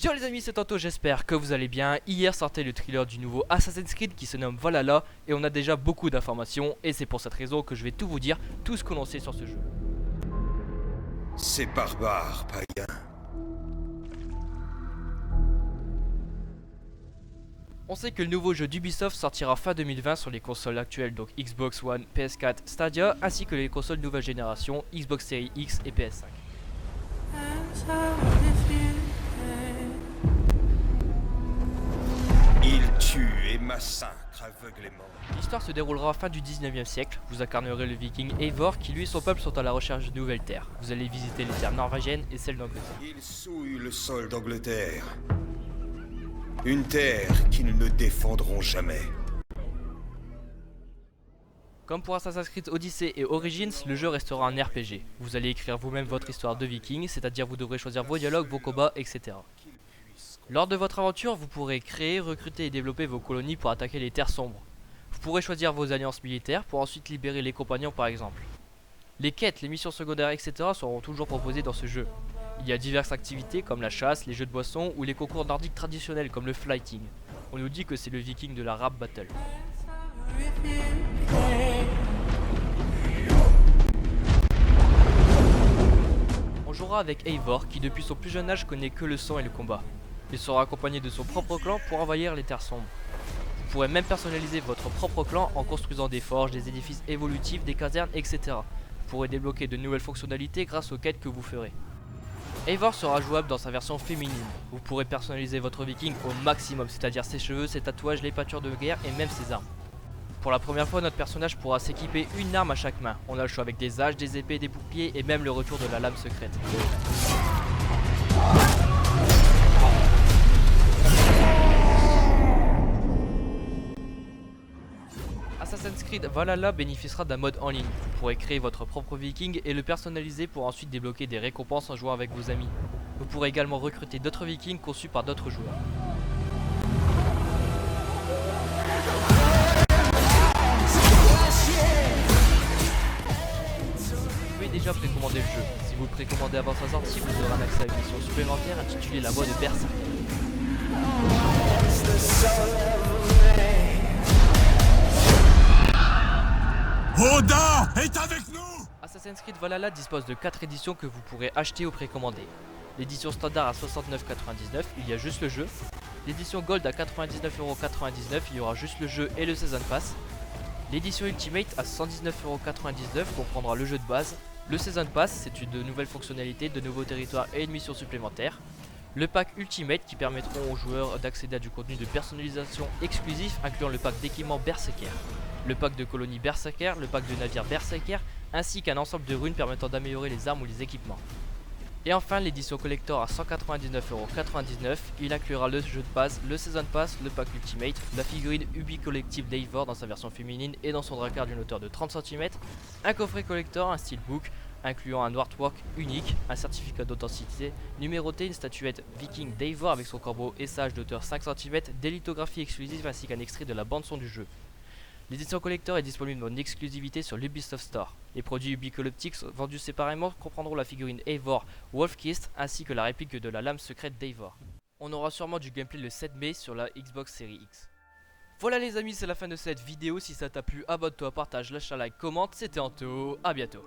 Yo les amis, c'est Anto, j'espère que vous allez bien. Hier sortait le trailer du nouveau Assassin's Creed qui se nomme Valhalla et on a déjà beaucoup d'informations et c'est pour cette raison que je vais tout vous dire, tout ce que l'on sait sur ce jeu. C'est barbare, païen. On sait que le nouveau jeu d'Ubisoft sortira fin 2020 sur les consoles actuelles, donc Xbox One, PS4, Stadia, ainsi que les consoles nouvelle génération, Xbox Series X et PS5. Il tue et massacre aveuglément. L'histoire se déroulera fin du 19e siècle, vous incarnerez le viking Eivor qui lui et son peuple sont à la recherche de nouvelles terres. Vous allez visiter les terres norvégiennes et celles d'Angleterre. Il souille le sol d'Angleterre. Une terre qu'ils ne défendront jamais. Comme pour Assassin's Creed Odyssey et Origins, le jeu restera un RPG. Vous allez écrire vous-même votre histoire de viking, c'est-à-dire vous devrez choisir vos dialogues, vos combats, etc. Lors de votre aventure, vous pourrez créer, recruter et développer vos colonies pour attaquer les terres sombres. Vous pourrez choisir vos alliances militaires pour ensuite libérer les compagnons par exemple. Les quêtes, les missions secondaires, etc. seront toujours proposées dans ce jeu. Il y a diverses activités comme la chasse, les jeux de boissons ou les concours nordiques traditionnels comme le flighting. On nous dit que c'est le viking de la rap battle. On jouera avec Eivor qui depuis son plus jeune âge connaît que le sang et le combat. Il sera accompagné de son propre clan pour envahir les terres sombres. Vous pourrez même personnaliser votre propre clan en construisant des forges, des édifices évolutifs, des casernes, etc. Vous pourrez débloquer de nouvelles fonctionnalités grâce aux quêtes que vous ferez. Eivor sera jouable dans sa version féminine. Vous pourrez personnaliser votre viking au maximum, c'est-à-dire ses cheveux, ses tatouages, les peintures de guerre et même ses armes. Pour la première fois, notre personnage pourra s'équiper une arme à chaque main. On a le choix avec des haches, des épées, des boucliers et même le retour de la lame secrète. Assassin's Creed Valhalla bénéficiera d'un mode en ligne. Vous pourrez créer votre propre viking et le personnaliser pour ensuite débloquer des récompenses en jouant avec vos amis. Vous pourrez également recruter d'autres vikings conçus par d'autres joueurs. Vous pouvez déjà précommander le jeu. Si vous le précommandez avant sa sortie, vous aurez un accès à une mission supplémentaire intitulée La Voix de Berserker. Odin est avec nous! Assassin's Creed Valhalla dispose de 4 éditions que vous pourrez acheter ou précommander. L'édition standard à 69,99€, il y a juste le jeu. L'édition Gold à 99,99€, il y aura juste le jeu et le Season Pass. L'édition Ultimate à 119,99€ comprendra le jeu de base. Le Season Pass, c'est de nouvelles fonctionnalités, de nouveaux territoires et une mission supplémentaire. Le pack Ultimate qui permettront aux joueurs d'accéder à du contenu de personnalisation exclusif incluant le pack d'équipement Berserker, le pack de colonie Berserker, le pack de navire Berserker ainsi qu'un ensemble de runes permettant d'améliorer les armes ou les équipements. Et enfin l'édition collector à 199,99€, il inclura le jeu de base, le Season Pass, le pack Ultimate, la figurine Ubi Collective d'Eivor dans sa version féminine et dans son dracard d'une hauteur de 30 cm, un coffret collector, un steelbook incluant un artwork unique, un certificat d'authenticité, numéroté, une statuette viking d'Eivor avec son corbeau et sa hache d'auteur 5 cm, des lithographies exclusives ainsi qu'un extrait de la bande son du jeu. L'édition collector est disponible en exclusivité sur l'Ubisoft Store. Les produits Ubi Collectics vendus séparément comprendront la figurine Eivor Wolfkist ainsi que la réplique de la lame secrète d'Eivor. On aura sûrement du gameplay le 7 mai sur la Xbox Series X. Voilà les amis, c'est la fin de cette vidéo. Si ça t'a plu, abonne-toi, partage, lâche un like, commente. C'était Anto, à bientôt.